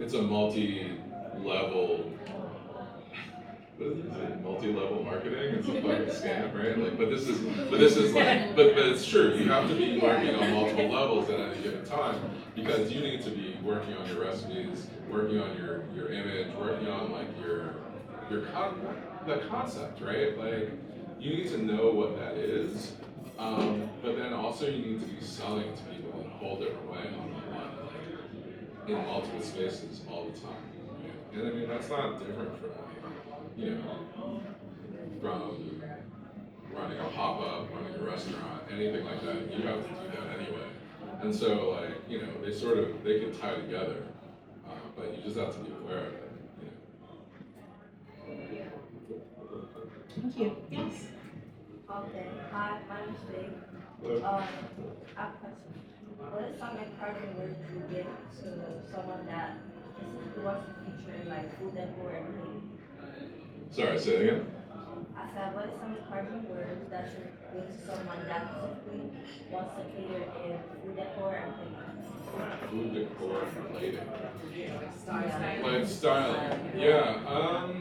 it's a multi-level, what is it, multi-level marketing? It's a fucking scam, right? Like, but this is like, but it's true. You have to be working on multiple levels at any given time, because you need to be working on your recipes, working on your image, working on like the concept, right? Like, you need to know what that is, but then also you need to be selling to people in a whole different way online, like in multiple spaces all the time. Right? And I mean, that's not different from like, you know, from running a pop-up, running a restaurant, anything like that. You have to do that anyway. And so, like, you know, they can tie together, but you just have to be aware of it. You know? Thank you. Yes. Okay, hi, my name is Faye. I have a question. What is some encouraging words you give to someone that specifically wants to feature in like food decor and cooking? Sorry, say it again. I said, what is some encouraging words that you give to someone that specifically wants to cater in food decor and cooking? Food decor and plating. Yeah. Like styling. Yeah.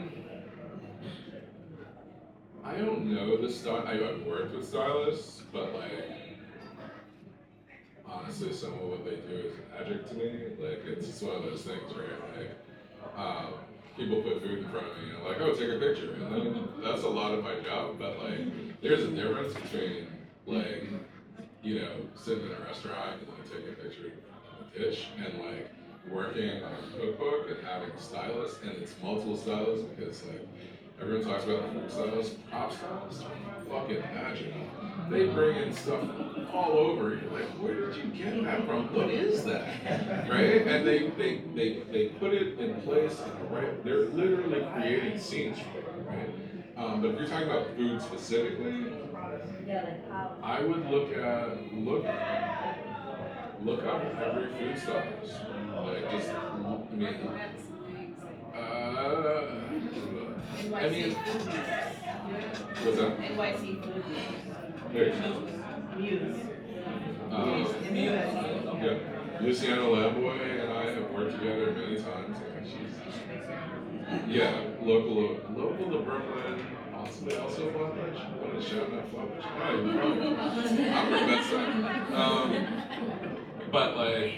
I don't know the style. I've worked with stylists, but like honestly, some of what they do is magic to me. Like it's just one of those things, right? Like people put food in front of me and like, oh, take a picture, and then that's a lot of my job. But like, there's a difference between like, you know, sitting in a restaurant and like taking a picture of a dish and like working on a cookbook and having a stylist, and it's multiple stylists because like everyone talks about the food stylists, prop stylists are fucking magic. They bring in stuff all over. You're like, where did you get that from? What is that? Right? And they put it in place in the right. They're literally creating scenes for it, right? But if you're talking about food specifically, Yeah, like how? I would look up every food stylist. Like just I mean I mean what's that? NYC food. Hey. Muse. Yeah. Luciana Lamboy and I have worked together many times. And local to Brooklyn, possibly also Flatbush. I'm gonna shout out Flatbush. I'm from that side. But like,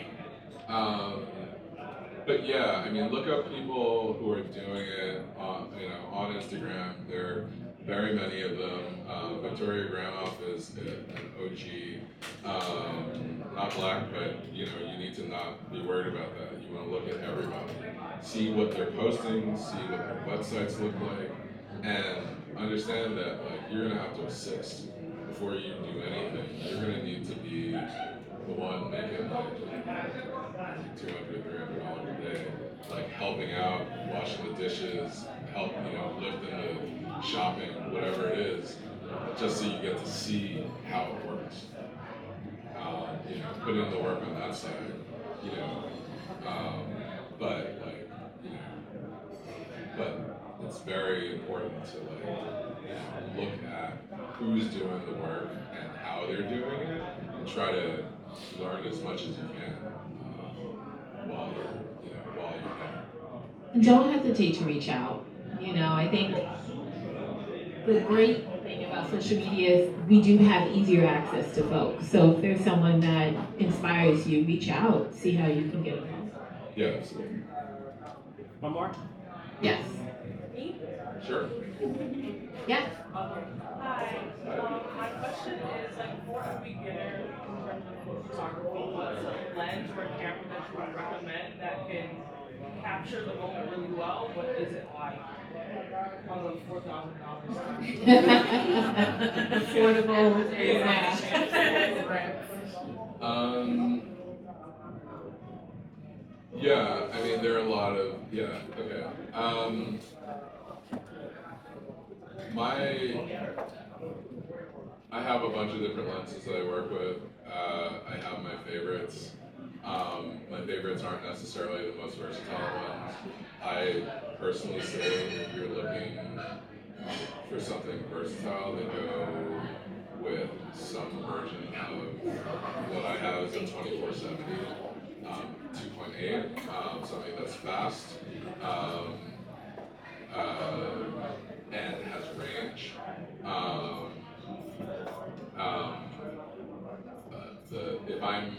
but yeah, I mean, look up people who are doing it on, you know, on Instagram. There are very many of them. Victoria Granoff is an OG, not black, but you know, you need to not be worried about that. You want to look at everybody, see what they're posting, see what their websites look like, and understand that like you're gonna have to assist before you do anything. You're gonna need to be the one making like $200, $300 a day, like helping out, washing the dishes, lifting the shopping, whatever it is, just so you get to see how it works. Put in the work on that side, you know. But like, you know, but it's very important to like look at who's doing the work and how they're doing it, and try to learn as much as you can while you can. And don't hesitate to reach out. You know, I think the great thing about social media is we do have easier access to folks. So if there's someone that inspires you, reach out, see how you can get involved. Yeah, absolutely. One more? Yes. Sure. Yeah. Hi. My question is, like, for a beginner in terms of photography, what's a lens or camera that you would recommend that can capture the moment really well, but isn't like on the $4,000? Affordable. Yeah, I mean, there are a lot of, okay. I have a bunch of different lenses that I work with. I have my favorites. My favorites aren't necessarily the most versatile ones. I personally say if you're looking for something versatile, then go with some version of what I have is a 2470 2.8, something that's fast and has range. If I'm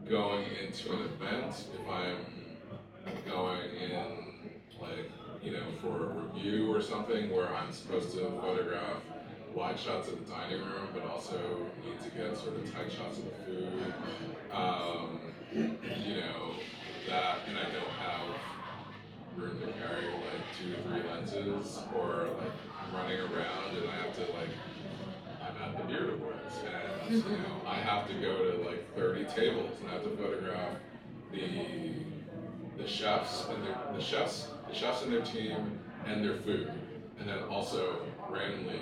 going into an event, if I'm going in like, for a review or something where I'm supposed to photograph wide shots of the dining room, but also need to get sort of tight shots of the food, that, and I don't have room to carry like 2 to 3 lenses, or like I'm running around and I have to I'm at the beard awards and I have to go to like 30 tables and I have to photograph the chefs and the chefs and their team and their food, and then also randomly,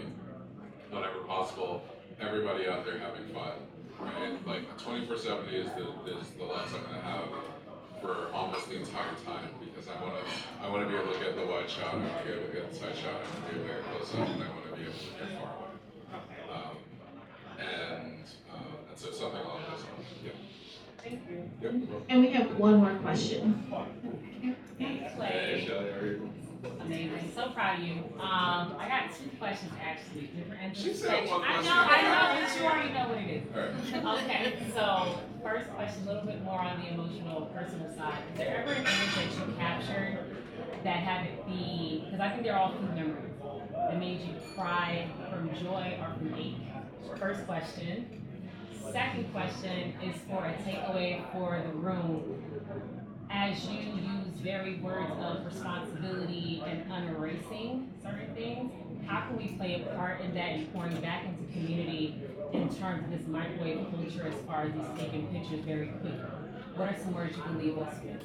whenever possible, everybody out there having fun, right? Like a 2470 is the lens I'm gonna have for almost the entire time, because I wanna be able to get the wide shot, I wanna be able to get the tight shot, I wanna be able to get close up, and I wanna be able to get far away. And so something along those lines. Yeah. Thank you. Yep. And we have one more question. Hey, Shelly, how are you? amazing. So proud of you. I got two questions actually. Different She said one I question. know, but you already know what it is. All right. Okay, so first question, a little bit more on the emotional, personal side. Is there ever an image that you captured that had it be, because I think they're all food memories, that made you cry from joy or from ache? First question. Second question is for a takeaway for the room. As you use very words of responsibility and unerasing certain things, how can we play a part in that and pouring back into community in terms of this microwave culture as far as these taking pictures very quick? What are some words you can leave us with?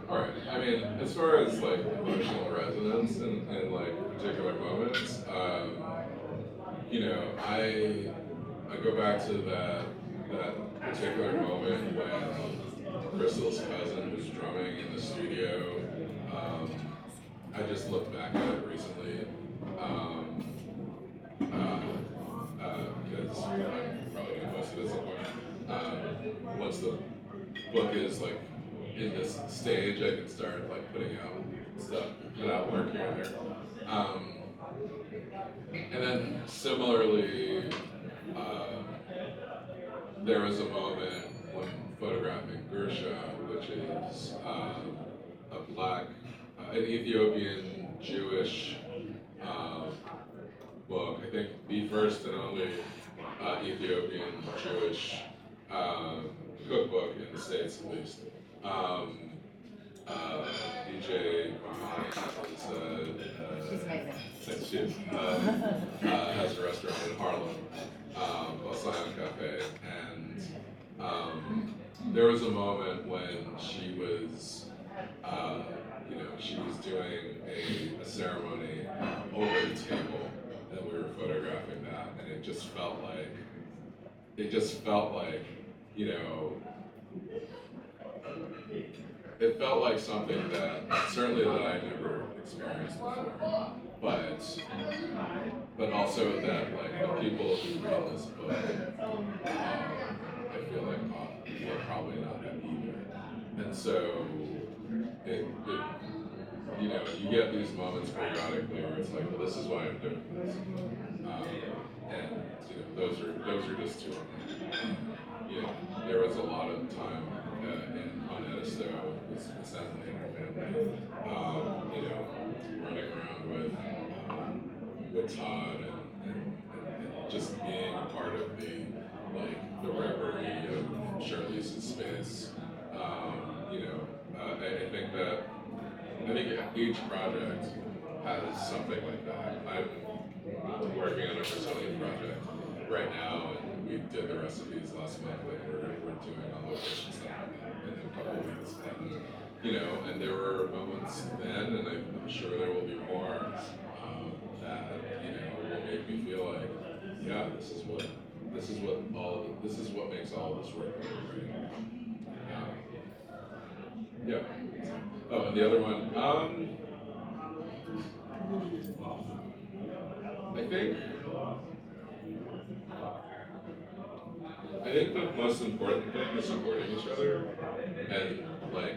Alright, I mean, as far as like emotional resonance and like particular moments, you know, I go back to that particular moment when Crystal's cousin was drumming in the studio. I just looked back at it recently because I'm probably gonna post it at some point. Once the book is like in this stage, I can start like putting out stuff, put out work here and there. And then similarly, there was a moment when photographing Gersha, which is a black, an Ethiopian Jewish book. I think the first and only Ethiopian Jewish cookbook in the States, at least. DJ has a restaurant in Harlem, Balsam Cafe, and there was a moment when she was, she was doing a ceremony over the table, and we were photographing that, and it just felt like, you know, it felt like something that certainly that I never experienced before, but also that like the people who read this book, I feel like will probably not have either, and so it you know, you get these moments periodically where it's like, well, this is why I'm doing this, and you know, those are just two of them. You know, there was a lot of time on Edisto with assassinating our family, you know, running around with Todd and just being a part of the reverie of Charlize's space. You know, I think each project has something like that. I'm working on a Brazilian project right now, and we did the recipes last month that we're doing on location stuff in a couple of weeks. And, you know, and there were moments then, and I'm sure there will be more, that, you know, will make me feel like, yeah, this is what makes all of this work, right? Yeah. Oh, and the other one, I think the most important thing is supporting each other and like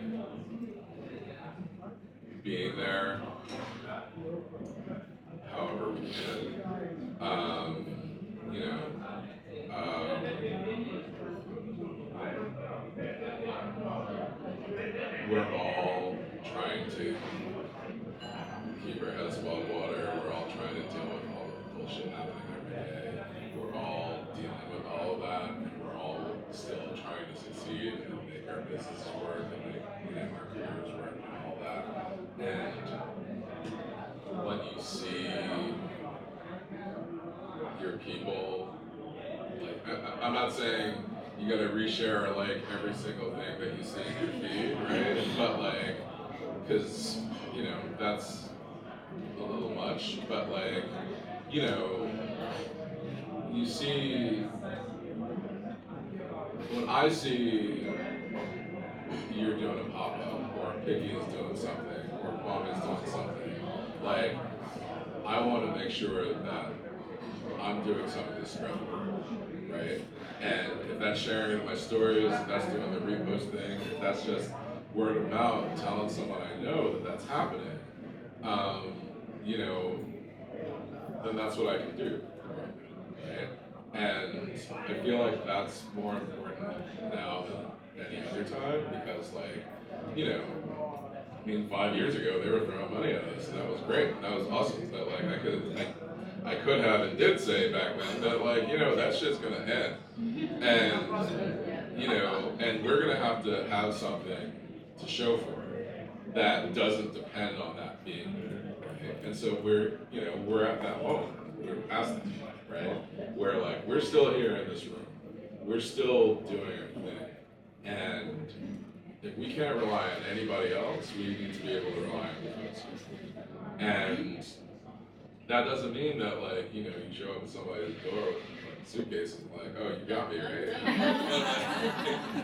being there however we can. You know, we're all trying to keep our heads above water. We're all trying to deal with all the bullshit happening every day. We're all dealing with all of that, and we're all still trying to succeed and make our businesses work and make our careers work and all that. And when you see your people, like I'm not saying you gotta reshare like every single thing that you see in your feed, right? But like, cause you know, that's a little much, but like, you know, you see, when I see you're doing a pop-up, or Piggy is doing something, or Kwame is doing something, like, I want to make sure that I'm doing something to spread the word, right? And if that's sharing it in my stories, if that's doing the repost thing, if that's just word of mouth, telling someone I know that that's happening, you know, then that's what I can do, right? And I feel like that's more important now than any other time because, like, you know, I mean, 5 years ago they were throwing money at us, and that was great, and that was awesome. But like, I could have and did say back then that, like, you know, that shit's gonna end, and you know, and we're gonna have something to show for it that doesn't depend on that being there, right? And so we're at that moment, we're past that point, right? Where like we're still here in this room, we're still doing our thing, and if we can't rely on anybody else, we need to be able to rely on us. And that doesn't mean that, like, you know, you show up at somebody's door with like a suitcase and like, oh, you got me, right?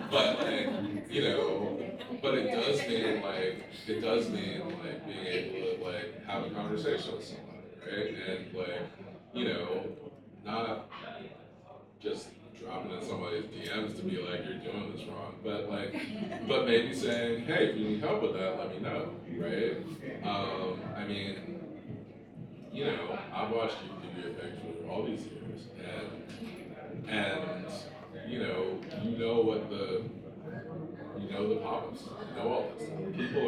but like, you know, but it does mean like being able to like have a conversation with somebody, right? And like, you know, not just dropping in somebody's DMs to be like, you're doing this wrong, but maybe saying, hey, if you need help with that, let me know, right? I mean, you know, I've watched you do your thing for all these years, and you know what the problems, you know all this stuff. People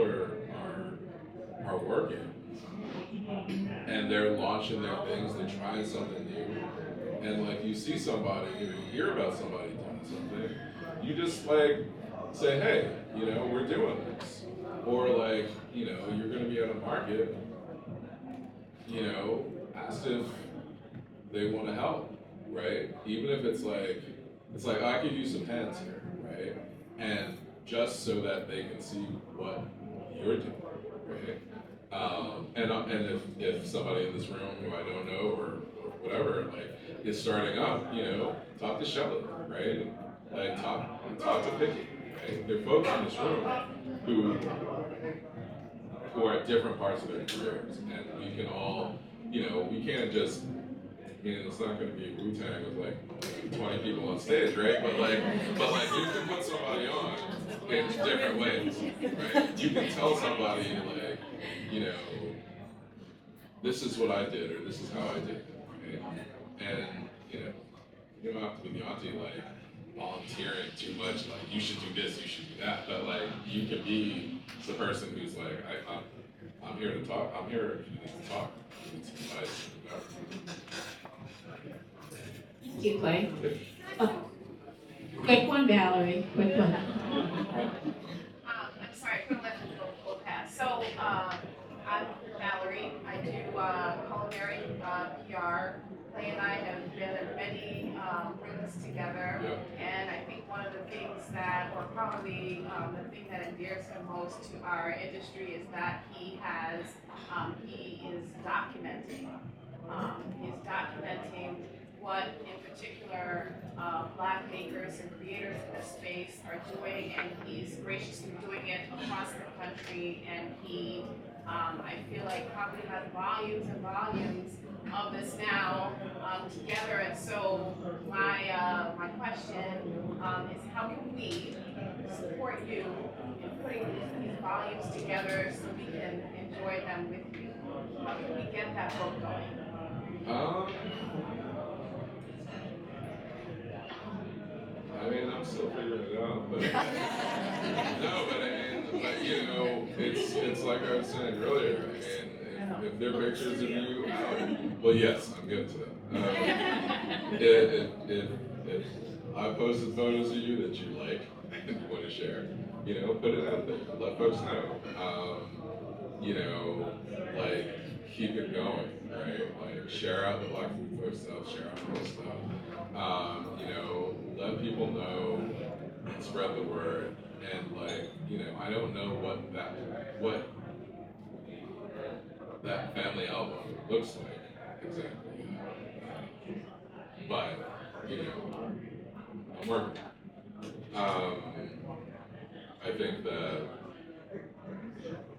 are working, and they're launching their things, they're trying something new, and like you see somebody, you hear about somebody doing something, you just like say, hey, you know, we're doing this, or like, you know, you're gonna be at a market, you know, ask if they want to help, right? Even if it's like I could use some hands here, right? And just so that they can see what you're doing, right? And if somebody in this room who I don't know or whatever like is starting up, you know, talk to Shelly, right? Like talk to Vicky, right? There are folks in this room who are at different parts of their careers, and we can all, you know, we can't just. I mean, it's not going to be Wu-Tang with like 20 people on stage, right? But like you can put somebody on in different ways, right? You can tell somebody like, you know, this is what I did or this is how I did it, right? And you know, you don't have to be the auntie like volunteering too much, like you should do this, you should do that. But like you can be the person who's like, I'm here to talk. I'm here if you need to talk. You need some advice, whatever. Thank you, Clay. Quick one, Valerie. Quick one. I'm sorry, I couldn't let the go past. So, I'm Valerie. I do culinary PR. Clay and I have been in many rooms together, and I think one of the things that, or probably the thing that endears him most to our industry is that he is documenting. He's documenting what, in particular, Black makers and creators in this space are doing, and he's graciously doing it across the country. And he, I feel like, probably has volumes and volumes of this now together. And so my question is, how can we support you in putting these volumes together so we can enjoy them with you? How can we get that book going? I mean, I'm still figuring it out, but no, but I mean, but you know, it's like I was saying earlier. I mean, if there are pictures of you out, well, yes, I'm getting to that. If I posted photos of you that you like and you want to share, you know, put it out there, let folks know. You know, like keep it going, right? Like share out the Black food folk stuff, share out the stuff. You know, let people know and spread the word. And like, you know, I don't know what that family album looks like exactly, but you know, I'm working. I think that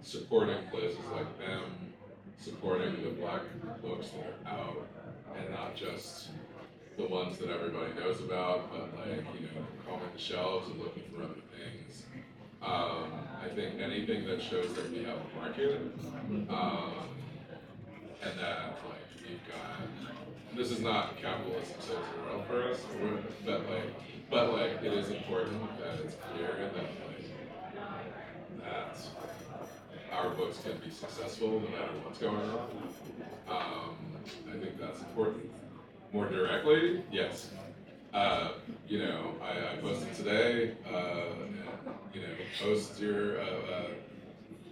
supporting places like them, supporting the Black books that are out, and not just the ones that everybody knows about, but like, you know, combing the shelves and looking for other things, I think anything that shows that we have a market, and that like we've got, this is not capitalism says the world for us, but like it is important that it's clear that that our books can be successful no matter what's going on. I think that's important. More directly, yes. You know, I posted today, and, you know, post your,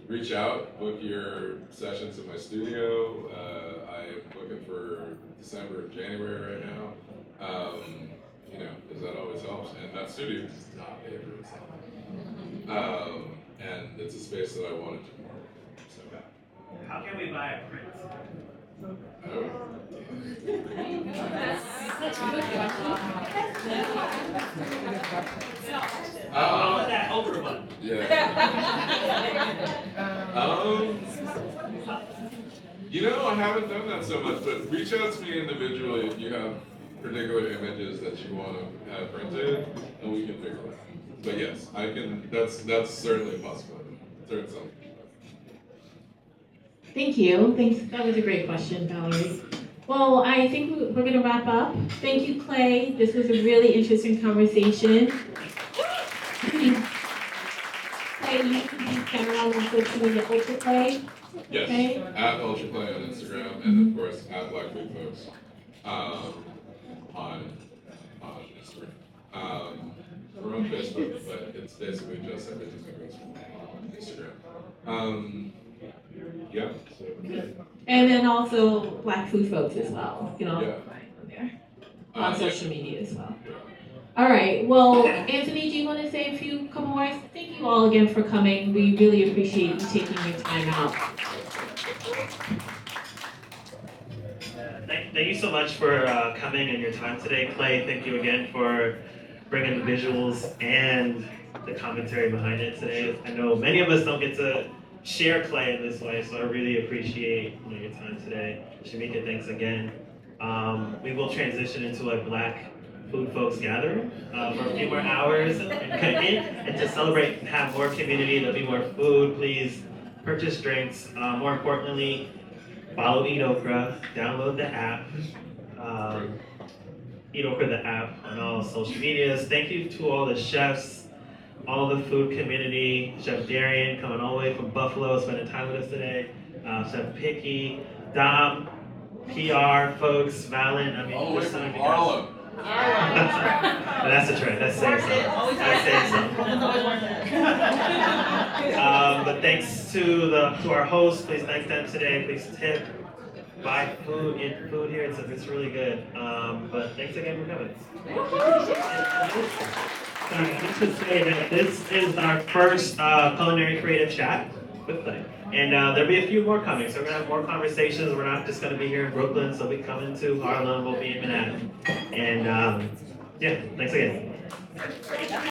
reach out, book your sessions in my studio. I'm looking for December and January right now. You know, because that always helps. And that studio is not paid for itself. And it's a space that I wanted to more. So, How can we buy a print? oh. Oh, that Oprah one. Yeah. You know, I haven't done that so much, but reach out to me individually if you have particular images that you want to have printed, and we can figure it out. But yes, I can. That's certainly possible. Certainly. Thank you. Thanks. That was a great question, Valerie. Well, I think we're going to wrap up. Thank you, Clay. This was a really interesting conversation. Clay, you can carry on with social media, Ultra Clay. Yes. Okay. At UltraPlay on Instagram, and of course at Black Food Folks on Instagram. We're on Facebook, but it's basically just everything that goes from Instagram. Yeah. So. And then also Black Food Folks as well. You can also Yeah. find them there on Yeah. social media as well. All right. Well, Anthony, do you want to say a few couple words? Thank you all again for coming. We really appreciate you taking your time out. Thank you so much for coming and your time today, Clay. Thank you again for bringing the visuals and the commentary behind it today. I know many of us don't get to share Clay in this way, so I really appreciate your time today. Shamika, thanks again. We will transition into a Black Food Folks gathering for a few more hours and to celebrate and have more community, there'll be more food. Please purchase drinks. More importantly, follow EatOkra, download the app. EatOkra, the app, on all social medias. Thank you to all the chefs, all the food community, Chef Darian coming all the way from Buffalo, spending time with us today, Chef Picky, Dom, PR folks, Valen, I mean, All the way there's so from many Harlem. That's a trend, that's saying something. That's saying something. But thanks to our hosts, please thank them today, please tip. Buy food, eat food here, it's really good. But thanks again for coming. Just to say that this is our first Culinary Creative Chat with Clay. And there'll be a few more coming, so we're gonna have more conversations. We're not just gonna be here in Brooklyn, so we coming to Harlem, we'll be in Manhattan. And yeah, thanks again.